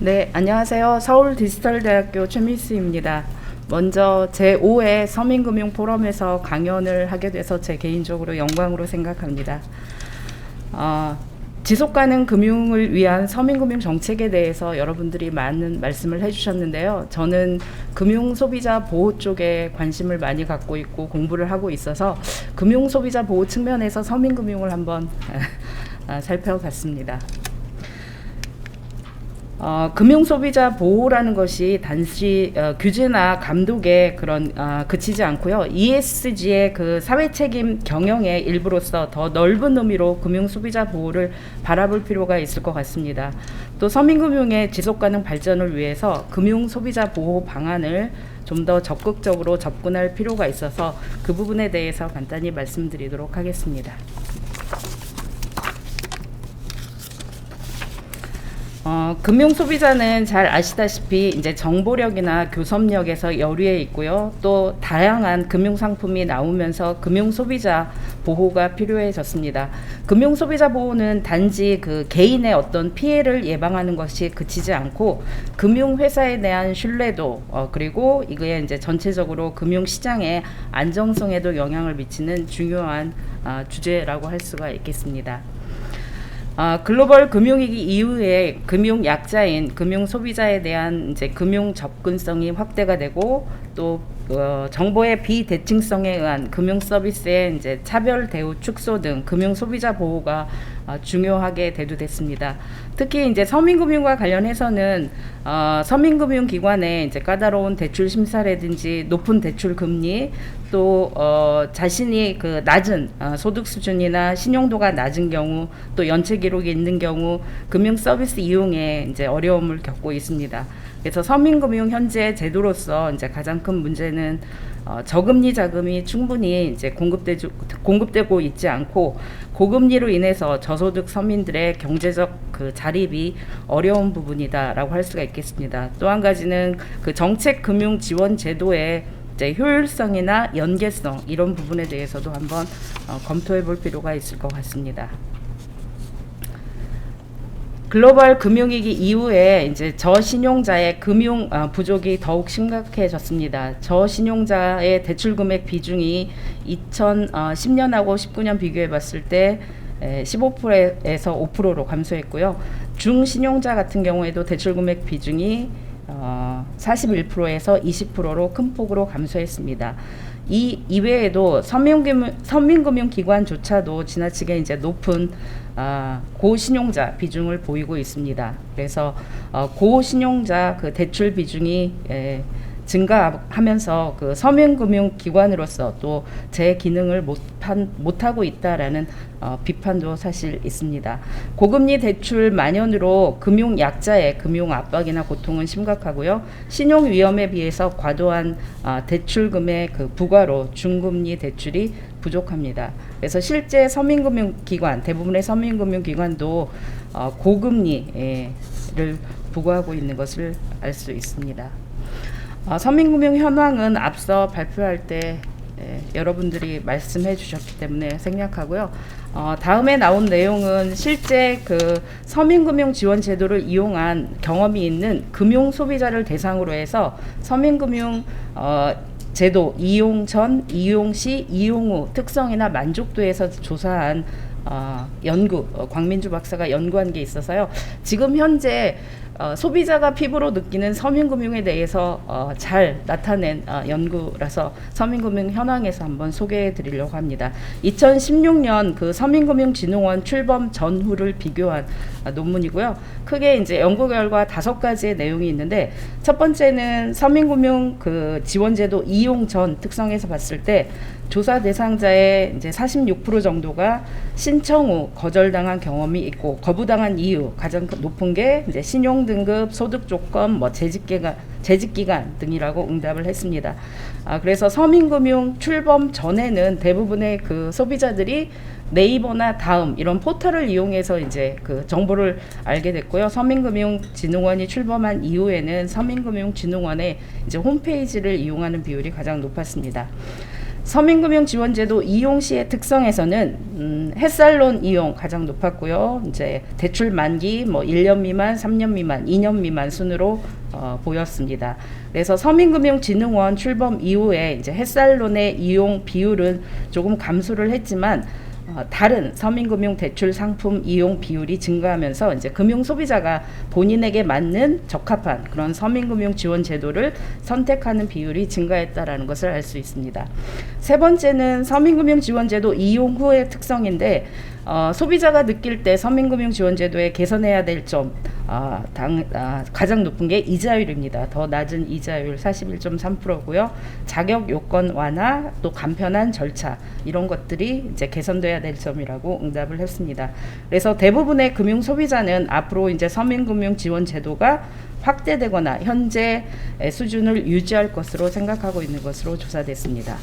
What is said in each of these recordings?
네, 안녕하세요. 서울디지털대학교 최미수입니다. 먼저 제5회 서민금융포럼에서 강연을 하게 돼서 제 개인적으로 영광으로 생각합니다. 지속가능 금융을 위한 서민금융 정책에 대해서 여러분들이 많은 말씀을 해주셨는데요. 저는 금융소비자 보호 쪽에 관심을 많이 갖고 있고 공부를 하고 있어서 금융소비자 보호 측면에서 서민금융을 한번 살펴봤습니다. 금융소비자 보호라는 것이 단지 규제나 감독에 그치지 않고요. ESG의 그 사회책임 경영의 일부로서 더 넓은 의미로 금융소비자 보호를 바라볼 필요가 있을 것 같습니다. 또 서민금융의 지속가능 발전을 위해서 금융소비자 보호 방안을 좀 더 적극적으로 접근할 필요가 있어서 그 부분에 대해서 간단히 말씀드리도록 하겠습니다. 금융소비자는 잘 아시다시피 이제 정보력이나 교섭력에서 여류에 있고요. 또 다양한 금융상품이 나오면서 금융소비자 보호가 필요해졌습니다. 금융소비자 보호는 단지 그 개인의 어떤 피해를 예방하는 것이 그치지 않고 금융회사에 대한 신뢰도 그리고 이거에 이제 전체적으로 금융시장의 안정성에도 영향을 미치는 중요한 주제라고 할 수가 있겠습니다. 글로벌 금융위기 이후에 금융 약자인 금융 소비자에 대한 이제 금융 접근성이 확대가 되고 또 정보의 비대칭성에 의한 금융 서비스의 이제 차별 대우 축소 등 금융 소비자 보호가 중요하게 대두됐습니다. 특히 이제 서민금융과 관련해서는 서민금융기관의 이제 까다로운 대출 심사라든지 높은 대출 금리 또 자신이 그 낮은 소득 수준이나 신용도가 낮은 경우 또 연체 기록이 있는 경우 금융 서비스 이용에 이제 어려움을 겪고 있습니다. 그래서 서민금융 현재 제도로서 이제 가장 큰 문제는 저금리 자금이 충분히 이제 공급되고 있지 않고 고금리로 인해서 저소득 서민들의 경제적 그 자립이 어려운 부분이다라고 할 수가 있겠습니다. 또 한 가지는 그 정책 금융 지원 제도의 이제 효율성이나 연계성 이런 부분에 대해서도 한번 검토해 볼 필요가 있을 것 같습니다. 글로벌 금융위기 이후에 이제 저신용자의 금융 부족이 더욱 심각해졌습니다. 저신용자의 대출 금액 비중이 2010년하고 19년 비교해 봤을 때 15%에서 5%로 감소했고요. 중신용자 같은 경우에도 대출 금액 비중이 41%에서 20%로 큰 폭으로 감소했습니다. 이 이외에도 서민금융기관조차도 지나치게 이제 높은 고신용자 비중을 보이고 있습니다. 그래서 고신용자 그 대출 비중이 증가하면서 그 서민금융기관으로서 또 제 기능을 못하고 있다라는 비판도 사실 있습니다. 고금리 대출 만연으로 금융 약자의 금융 압박이나 고통은 심각하고요. 신용 위험에 비해서 과도한 대출금의 그 부과로 중금리 대출이 부족합니다. 그래서 실제 서민금융기관 대부분의 서민금융기관도 고금리를 부과하고 있는 것을 알 수 있습니다. 서민금융 현황은 앞서 발표할 때 여러분들이 말씀해 주셨기 때문에 생략하고요. 다음에 나온 내용은 실제 그 서민금융 지원 제도를 이용한 경험이 있는 금융 소비자를 대상으로 해서 서민금융 제도 이용 전, 이용 시, 이용 후 특성이나 만족도에서 조사한 연구, 광민주 박사가 연구한 게 있어서요. 지금 현재 소비자가 피부로 느끼는 서민금융에 대해서 잘 나타낸 연구라서 서민금융 현황에서 한번 소개해 드리려고 합니다. 2016년 그 서민금융진흥원 출범 전후를 비교한 논문이고요. 크게 이제 연구 결과 5가지의 내용이 있는데 첫 번째는 서민금융 그 지원제도 이용 전 특성에서 봤을 때 조사 대상자의 이제 46% 정도가 신청 후 거절당한 경험이 있고 거부당한 이유 가장 높은 게 이제 신용 등급, 소득 조건, 뭐 재직 기간 등이라고 응답을 했습니다. 그래서 서민금융 출범 전에는 대부분의 그 소비자들이 네이버나 다음 이런 포털을 이용해서 이제 그 정보를 알게 됐고요. 서민금융진흥원이 출범한 이후에는 서민금융진흥원의 이제 홈페이지를 이용하는 비율이 가장 높았습니다. 서민금융지원제도 이용 시의 특성에서는 햇살론 이용 가장 높았고요. 이제 대출 만기 뭐 1년 미만, 3년 미만, 2년 미만 순으로 보였습니다. 그래서 서민금융진흥원 출범 이후에 이제 햇살론의 이용 비율은 조금 감소를 했지만 다른 서민금융 대출 상품 이용 비율이 증가하면서 이제 금융 소비자가 본인에게 맞는 적합한 그런 서민금융 지원 제도를 선택하는 비율이 증가했다라는 것을 알 수 있습니다. 세 번째는 서민금융 지원 제도 이용 후의 특성인데 소비자가 느낄 때 서민금융 지원 제도에 개선해야 될 점 가장 높은 게 이자율입니다. 더 낮은 이자율 41.3%고요. 자격 요건 완화, 또 간편한 절차 이런 것들이 이제 개선돼야 될 점이라고 응답을 했습니다. 그래서 대부분의 금융 소비자는 앞으로 이제 서민금융 지원 제도가 확대되거나 현재 수준을 유지할 것으로 생각하고 있는 것으로 조사됐습니다.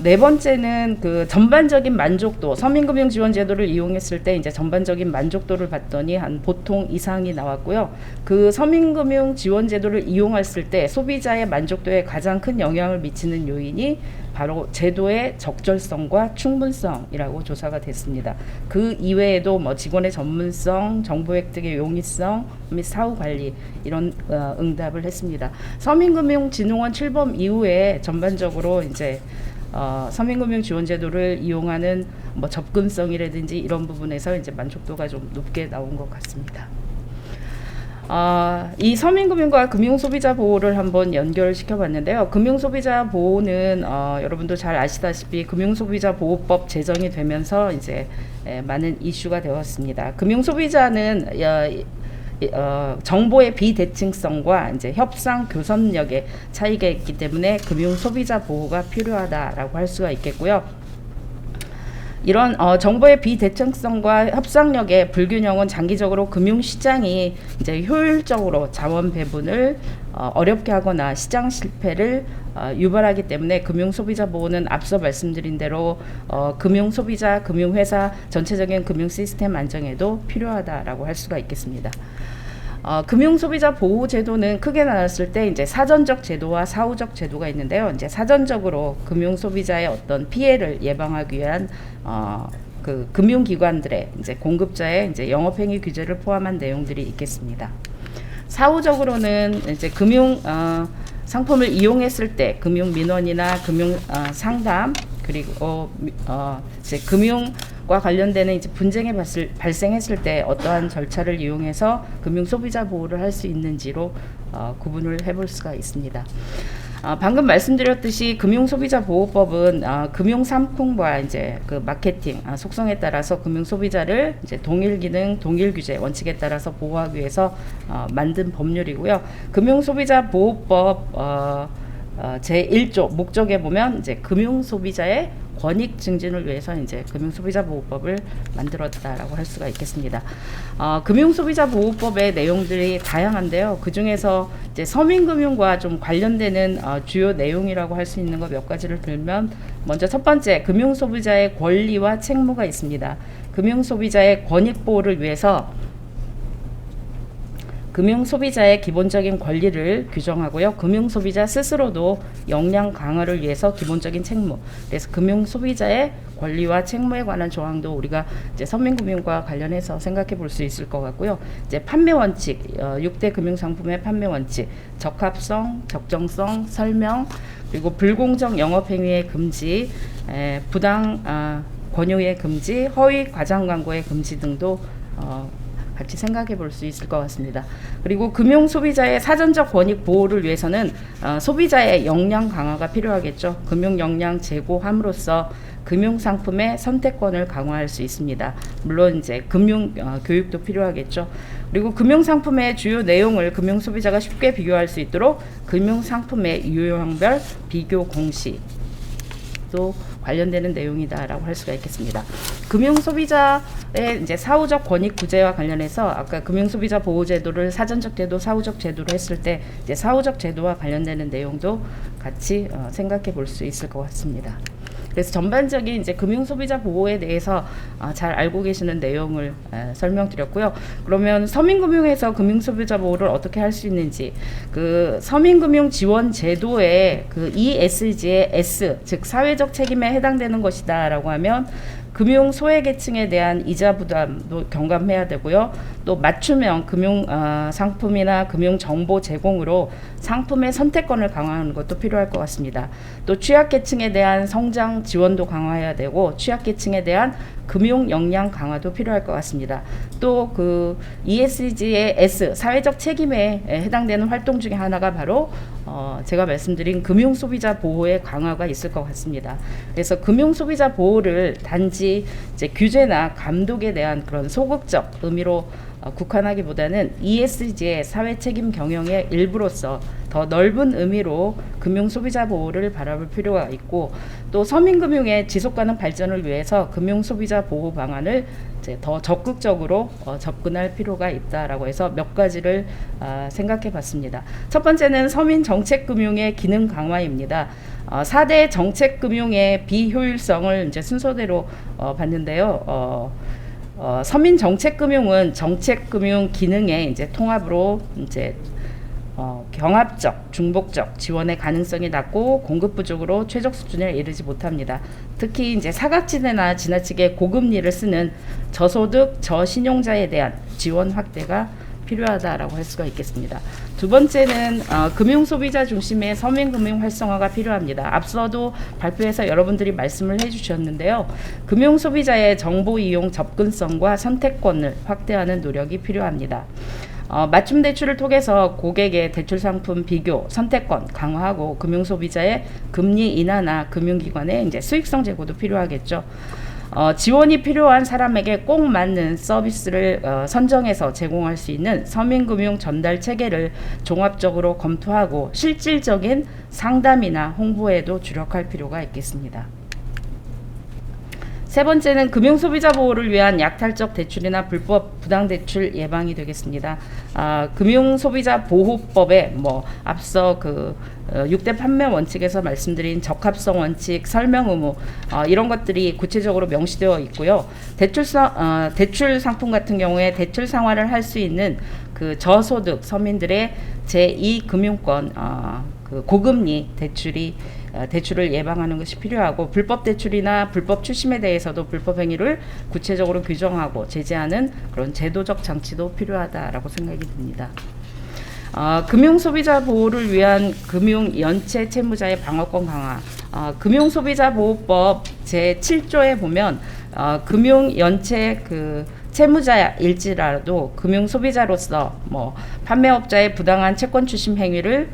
네 번째는 그 전반적인 만족도, 서민금융 지원 제도를 이용했을 때 이제 전반적인 만족도를 봤더니 한 보통 이상이 나왔고요. 그 서민금융 지원 제도를 이용했을 때 소비자의 만족도에 가장 큰 영향을 미치는 요인이 바로 제도의 적절성과 충분성이라고 조사가 됐습니다. 그 이외에도 뭐 직원의 전문성, 정보 획득의 용이성 및 사후 관리 이런 응답을 했습니다. 서민금융진흥원 출범 이후에 전반적으로 이제 서민금융지원제도를 이용하는 뭐 접근성이라든지 이런 부분에서 이제 만족도가 좀 높게 나온 것 같습니다. 이 서민금융과 금융소비자 보호를 한번 연결시켜 봤는데요. 금융소비자 보호는 여러분도 잘 아시다시피 금융소비자보호법 제정이 되면서 이제 많은 이슈가 되었습니다. 금융소비자는 정보의 비대칭성과 이제 협상 교섭력의 차이가 있기 때문에 금융 소비자 보호가 필요하다라고 할 수가 있겠고요. 이런 정보의 비대칭성과 협상력의 불균형은 장기적으로 금융시장이 이제 효율적으로 자원 배분을 어렵게 하거나 시장 실패를 유발하기 때문에 금융소비자 보호는 앞서 말씀드린 대로 금융소비자, 금융회사 전체적인 금융 시스템 안정에도 필요하다라고 할 수가 있겠습니다. 금융소비자 보호제도는 크게 나눴을 때 이제 사전적 제도와 사후적 제도가 있는데요. 이제 사전적으로 금융소비자의 어떤 피해를 예방하기 위한 그 금융기관들의 이제 공급자의 이제 영업행위 규제를 포함한 내용들이 있겠습니다. 사후적으로는 이제 금융 상품을 이용했을 때 금융 민원이나 금융 상담 그리고 이제 금융과 관련되는 이제 분쟁이 발생했을 때 어떠한 절차를 이용해서 금융 소비자 보호를 할 수 있는지로 구분을 해볼 수가 있습니다. 방금 말씀드렸듯이 금융소비자보호법은 금융 상품과 이제 그 마케팅 속성에 따라서 금융 소비자를 이제 동일 기능, 동일 규제 원칙에 따라서 보호하기 위해서 만든 법률이고요. 금융소비자보호법 제1조 목적에 보면 이제 금융 소비자의 권익 증진을 위해서 이제 금융소비자보호법을 만들었다라고 할 수가 있겠습니다. 금융소비자보호법의 내용들이 다양한데요. 그 중에서 이제 서민금융과 좀 관련되는 주요 내용이라고 할 수 있는 것 몇 가지를 들면, 먼저 첫 번째, 금융소비자의 권리와 책무가 있습니다. 금융소비자의 권익 보호를 위해서 금융소비자의 기본적인 권리를 규정하고요. 금융소비자 스스로도 역량 강화를 위해서 기본적인 책무, 그래서 금융소비자의 권리와 책무에 관한 조항도 우리가 이제 서민금융과 관련해서 생각해 볼 수 있을 것 같고요. 이제 판매 원칙, 6대 금융상품의 판매 원칙, 적합성, 적정성, 설명, 그리고 불공정 영업행위의 금지, 부당 권유의 금지, 허위 과장 광고의 금지 등도 같이 생각해 볼 수 있을 것 같습니다. 그리고 금융 소비자의 사전적 권익 보호를 위해서는 소비자의 역량 강화가 필요하겠죠. 금융 역량 제고함으로써 금융 상품의 선택권을 강화할 수 있습니다. 물론 이제 금융 교육도 필요하겠죠. 그리고 금융 상품의 주요 내용을 금융 소비자가 쉽게 비교할 수 있도록 금융 상품의 유형별 비교 공시 또 관련되는 내용이다라고 할 수가 있겠습니다. 금융소비자의 이제 사후적 권익 구제와 관련해서 아까 금융소비자 보호제도를 사전적 제도, 사후적 제도로 했을 때 이제 사후적 제도와 관련되는 내용도 같이 생각해 볼 수 있을 것 같습니다. 그래서 전반적인 이제 금융 소비자 보호에 대해서 잘 알고 계시는 내용을 설명드렸고요. 그러면 서민금융에서 금융 소비자 보호를 어떻게 할 수 있는지, 그 서민금융 지원 제도의 그 ESG의 S, 즉 사회적 책임에 해당되는 것이다라고 하면 금융 소외계층에 대한 이자 부담도 경감해야 되고요. 또 맞춤형 금융 상품이나 금융 정보 제공으로 상품의 선택권을 강화하는 것도 필요할 것 같습니다. 또 취약계층에 대한 성장 지원도 강화해야 되고 취약계층에 대한 금융 역량 강화도 필요할 것 같습니다. 또 그 ESG의 S, 사회적 책임에 해당되는 활동 중에 하나가 바로 제가 말씀드린 금융 소비자 보호의 강화가 있을 것 같습니다. 그래서 금융 소비자 보호를 단지 이제 규제나 감독에 대한 그런 소극적 의미로 국한하기보다는 ESG의 사회 책임 경영의 일부로서 더 넓은 의미로 금융 소비자 보호를 바라볼 필요가 있고, 또 서민금융의 지속가능 발전을 위해서 금융 소비자 보호 방안을 이제 더 적극적으로 접근할 필요가 있다라고 해서 몇 가지를 생각해 봤습니다. 첫 번째는 서민 정책금융의 기능 강화입니다. 4대 정책금융의 비효율성을 이제 순서대로 봤는데요. 서민 정책금융은 정책금융 기능의 이제 통합으로 이제 경합적, 중복적 지원의 가능성이 낮고 공급 부족으로 최적 수준에 이르지 못합니다. 특히 이제 사각지대나 지나치게 고금리를 쓰는 저소득, 저신용자에 대한 지원 확대가 필요하다라고 할 수가 있겠습니다. 두 번째는 금융 소비자 중심의 서민금융 활성화가 필요합니다. 앞서도 발표에서 여러분들이 말씀을 해주셨는데요. 금융 소비자의 정보 이용 접근성과 선택권을 확대하는 노력이 필요합니다. 맞춤 대출을 통해서 고객의 대출 상품 비교, 선택권 강화하고 금융 소비자의 금리 인하나 금융기관의 이제 수익성 제고도 필요하겠죠. 지원이 필요한 사람에게 꼭 맞는 서비스를 선정해서 제공할 수 있는 서민금융 전달 체계를 종합적으로 검토하고 실질적인 상담이나 홍보에도 주력할 필요가 있겠습니다. 세 번째는 금융 소비자 보호를 위한 약탈적 대출이나 불법 부당 대출 예방이 되겠습니다. 금융 소비자 보호법에 앞서 그 6대 판매 원칙에서 말씀드린 적합성 원칙, 설명 의무 이런 것들이 구체적으로 명시되어 있고요. 대출 상품 같은 경우에 대출 상환을 할 수 있는 그 저소득 서민들의 제2금융권 그 고금리 대출을 예방하는 것이 필요하고, 불법 대출이나 불법 출심에 대해서도 불법 행위를 구체적으로 규정하고 제재하는 그런 제도적 장치도 필요하다라고 생각이 듭니다. 금융 소비자 보호를 위한 금융 연체 채무자의 방어권 강화. 금융 소비자 보호법 제7조에 보면 금융 연체 그 채무자일지라도 금융 소비자로서 판매업자의 부당한 채권 출심 행위를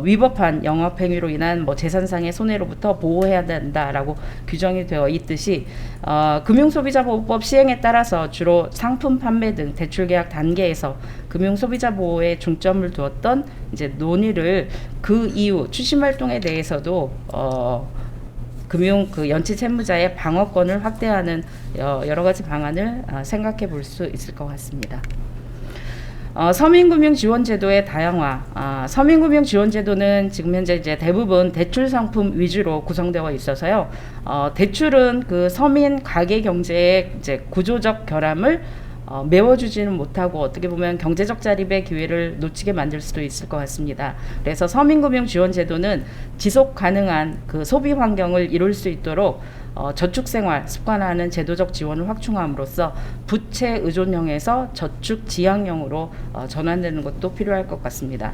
위법한 영업 행위로 인한 재산상의 손해로부터 보호해야 된다라고 규정이 되어 있듯이 금융소비자보호법 시행에 따라서 주로 상품 판매 등 대출 계약 단계에서 금융소비자 보호에 중점을 두었던 이제 논의를 그 이후 추심 활동에 대해서도 금융 그 연체 채무자의 방어권을 확대하는 여러 가지 방안을 생각해 볼 수 있을 것 같습니다. 서민금융 지원제도의 다양화. 서민금융 지원제도는 지금 현재 이제 대부분 대출 상품 위주로 구성되어 있어서요. 대출은 그 서민 가계 경제의 이제 구조적 결함을 메워주지는 못하고 어떻게 보면 경제적 자립의 기회를 놓치게 만들 수도 있을 것 같습니다. 그래서 서민금융 지원제도는 지속 가능한 그 소비 환경을 이룰 수 있도록 저축생활 습관화하는 제도적 지원을 확충함으로써 부채 의존형에서 저축 지향형으로 전환되는 것도 필요할 것 같습니다.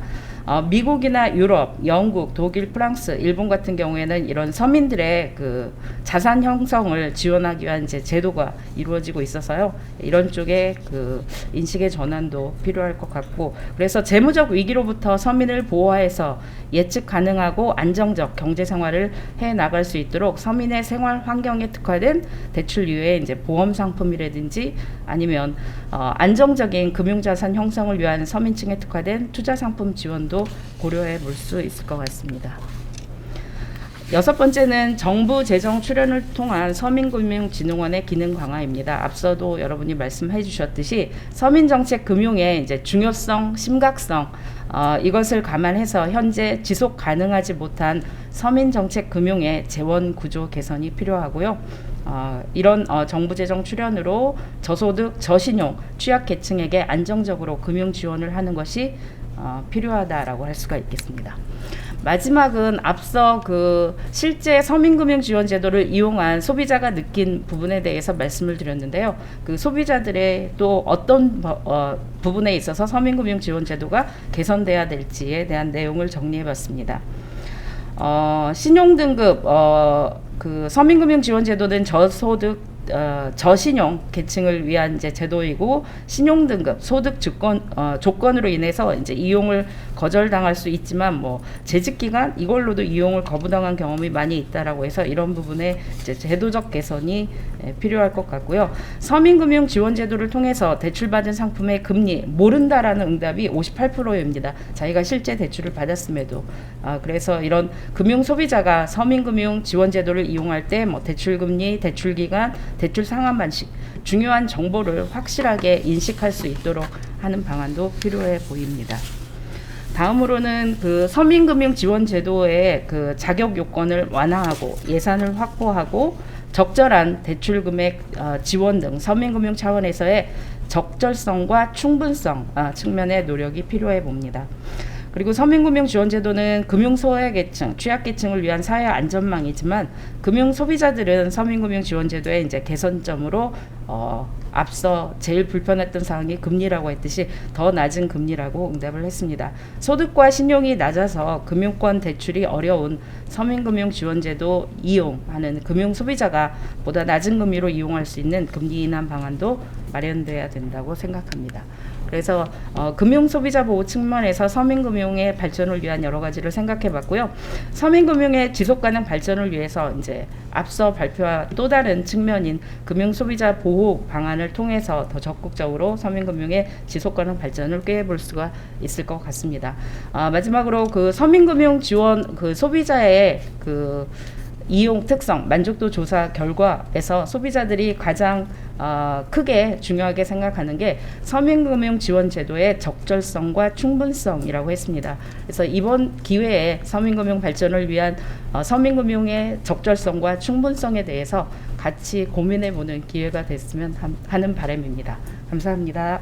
미국이나 유럽, 영국, 독일, 프랑스, 일본 같은 경우에는 이런 서민들의 그 자산 형성을 지원하기 위한 이제 제도가 이루어지고 있어서요. 이런 쪽에 그 인식의 전환도 필요할 것 같고, 그래서 재무적 위기로부터 서민을 보호해서 예측 가능하고 안정적 경제 생활을 해 나갈 수 있도록 서민의 생활 환경에 특화된 대출 이외에 이제 보험 상품이라든지 아니면 안정적인 금융자산 형성을 위한 서민층에 특화된 투자 상품 지원도 고려해 볼 수 있을 것 같습니다. 여섯 번째는 정부 재정 출연을 통한 서민금융진흥원의 기능 강화입니다. 앞서도 여러분이 말씀해 주셨듯이 서민정책 금융의 이제 중요성, 심각성 이것을 감안해서 현재 지속 가능하지 못한 서민정책 금융의 재원 구조 개선이 필요하고요. 이런 정부 재정 출연으로 저소득, 저신용, 취약계층에게 안정적으로 금융 지원을 하는 것이 필요하다라고 할 수가 있겠습니다. 마지막은 앞서 그 실제 서민금융지원제도를 이용한 소비자가 느낀 부분에 대해서 말씀을 드렸는데요. 그 소비자들의 또 어떤 부분에 있어서 서민금융지원제도가 개선돼야 될지에 대한 내용을 정리해봤습니다. 신용등급 그 서민금융지원제도는 저소득 저신용 계층을 위한 이제 제도이고 신용등급 소득 조건으로 인해서 이제 이용을 거절당할 수 있지만 뭐 재직기간 이걸로도 이용을 거부당한 경험이 많이 있다라고 해서 이런 부분에 이제 제도적 개선이 필요할 것 같고요. 서민금융지원제도를 통해서 대출받은 상품의 금리 모른다라는 응답이 58%입니다. 자기가 실제 대출을 받았음에도 그래서 이런 금융 소비자가 서민금융지원제도를 이용할 때 뭐 대출금리, 대출기간, 대출 상환 방식 중요한 정보를 확실하게 인식할 수 있도록 하는 방안도 필요해 보입니다. 다음으로는 그 서민금융지원제도의 그 자격 요건을 완화하고 예산을 확보하고 적절한 대출 금액 지원 등 서민금융 차원에서의 적절성과 충분성 측면의 노력이 필요해 봅니다. 그리고 서민금융지원제도는 금융소외계층, 취약계층을 위한 사회 안전망이지만 금융소비자들은 서민금융지원제도의 이제 개선점으로 앞서 제일 불편했던 사항이 금리라고 했듯이 더 낮은 금리라고 응답을 했습니다. 소득과 신용이 낮아서 금융권 대출이 어려운 서민금융지원제도 이용하는 금융소비자가 보다 낮은 금리로 이용할 수 있는 금리 인하 방안도 마련돼야 된다고 생각합니다. 그래서 금융소비자 보호 측면에서 서민금융의 발전을 위한 여러 가지를 생각해봤고요. 서민금융의 지속가능 발전을 위해서 이제 앞서 발표한 또 다른 측면인 금융소비자 보호 방안을 통해서 더 적극적으로 서민금융의 지속가능 발전을 꾀해볼 수가 있을 것 같습니다. 마지막으로 그 서민금융 지원 그 소비자의 그 이용 특성 만족도 조사 결과에서 소비자들이 가장 크게 중요하게 생각하는 게 서민금융지원제도의 적절성과 충분성이라고 했습니다. 그래서 이번 기회에 서민금융 발전을 위한 서민금융의 적절성과 충분성에 대해서 같이 고민해보는 기회가 됐으면 하는 바람입니다. 감사합니다.